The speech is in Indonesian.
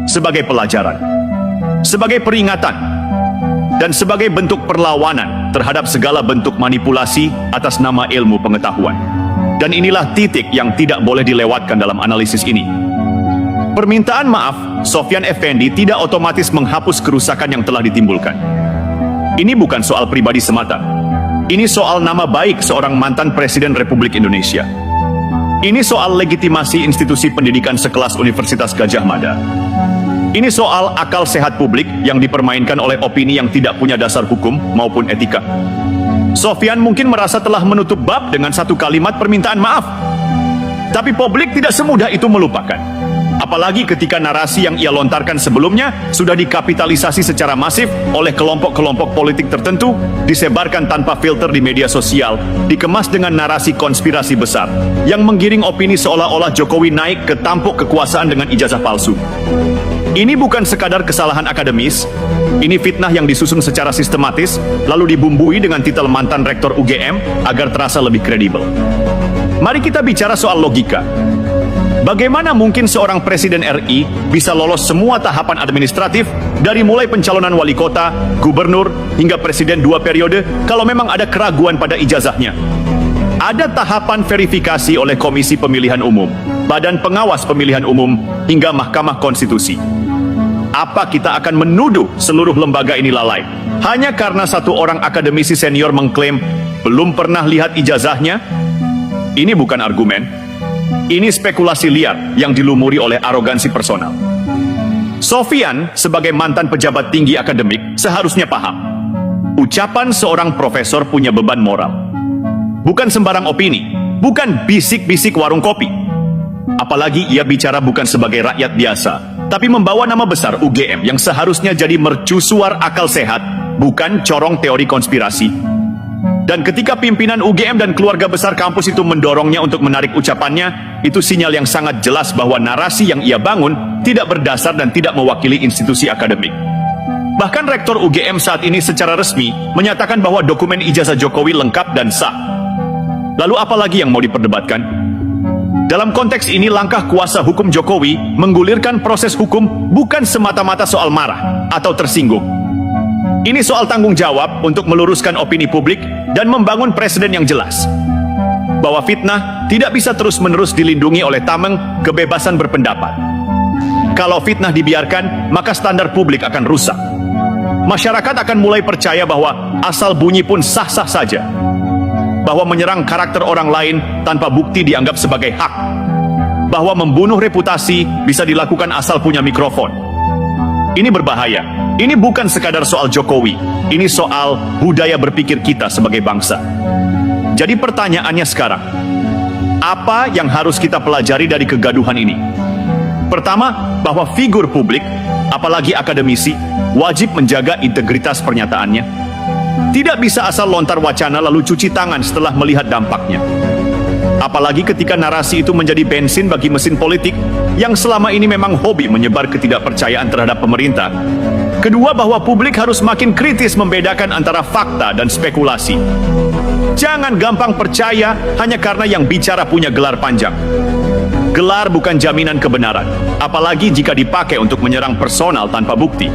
sebagai pelajaran, sebagai peringatan, dan sebagai bentuk perlawanan terhadap segala bentuk manipulasi atas nama ilmu pengetahuan. Dan inilah titik yang tidak boleh dilewatkan dalam analisis ini. Permintaan maaf Sofyan Effendi tidak otomatis menghapus kerusakan yang telah ditimbulkan. Ini bukan soal pribadi semata. Ini soal nama baik seorang mantan Presiden Republik Indonesia. Ini soal legitimasi institusi pendidikan sekelas Universitas Gadjah Mada. Ini soal akal sehat publik yang dipermainkan oleh opini yang tidak punya dasar hukum maupun etika. Sofyan mungkin merasa telah menutup bab dengan satu kalimat permintaan maaf. Tapi publik tidak semudah itu melupakan. Apalagi ketika narasi yang ia lontarkan sebelumnya sudah dikapitalisasi secara masif oleh kelompok-kelompok politik tertentu, disebarkan tanpa filter di media sosial, dikemas dengan narasi konspirasi besar, yang menggiring opini seolah-olah Jokowi naik ke tampuk kekuasaan dengan ijazah palsu. Ini bukan sekadar kesalahan akademis, ini fitnah yang disusun secara sistematis, lalu dibumbui dengan titel mantan rektor UGM agar terasa lebih kredibel. Mari kita bicara soal logika. Bagaimana mungkin seorang Presiden RI bisa lolos semua tahapan administratif dari mulai pencalonan wali kota, gubernur, hingga presiden 2 periode kalau memang ada keraguan pada ijazahnya? Ada tahapan verifikasi oleh Komisi Pemilihan Umum, Badan Pengawas Pemilihan Umum, hingga Mahkamah Konstitusi. Apa kita akan menuduh seluruh lembaga ini lalai hanya karena satu orang akademisi senior mengklaim belum pernah lihat ijazahnya? Ini bukan argumen. Ini spekulasi liar yang dilumuri oleh arogansi personal. Sofyan sebagai mantan pejabat tinggi akademik seharusnya paham. Ucapan seorang profesor punya beban moral. Bukan sembarang opini, bukan bisik-bisik warung kopi. Apalagi ia bicara bukan sebagai rakyat biasa, tapi membawa nama besar UGM yang seharusnya jadi mercusuar akal sehat, bukan corong teori konspirasi. Dan ketika pimpinan UGM dan keluarga besar kampus itu mendorongnya untuk menarik ucapannya, itu sinyal yang sangat jelas bahwa narasi yang ia bangun tidak berdasar dan tidak mewakili institusi akademik. Bahkan Rektor UGM saat ini secara resmi menyatakan bahwa dokumen ijazah Jokowi lengkap dan sah. Lalu apa lagi yang mau diperdebatkan? Dalam konteks ini, langkah kuasa hukum Jokowi menggulirkan proses hukum bukan semata-mata soal marah atau tersinggung. Ini soal tanggung jawab untuk meluruskan opini publik dan membangun presiden yang jelas. Bahwa fitnah tidak bisa terus-menerus dilindungi oleh tameng kebebasan berpendapat. Kalau fitnah dibiarkan, maka standar publik akan rusak. Masyarakat akan mulai percaya bahwa asal bunyi pun sah-sah saja. Bahwa menyerang karakter orang lain tanpa bukti dianggap sebagai hak. Bahwa membunuh reputasi bisa dilakukan asal punya mikrofon. Ini berbahaya. Ini bukan sekadar soal Jokowi. Ini soal budaya berpikir kita sebagai bangsa. Jadi pertanyaannya sekarang, apa yang harus kita pelajari dari kegaduhan ini? Pertama, bahwa figur publik, apalagi akademisi, wajib menjaga integritas pernyataannya. Tidak bisa asal lontar wacana lalu cuci tangan setelah melihat dampaknya. Apalagi ketika narasi itu menjadi bensin bagi mesin politik yang selama ini memang hobi menyebar ketidakpercayaan terhadap pemerintah. Kedua, bahwa publik harus makin kritis membedakan antara fakta dan spekulasi. Jangan gampang percaya hanya karena yang bicara punya gelar panjang. Gelar bukan jaminan kebenaran, apalagi jika dipakai untuk menyerang personal tanpa bukti.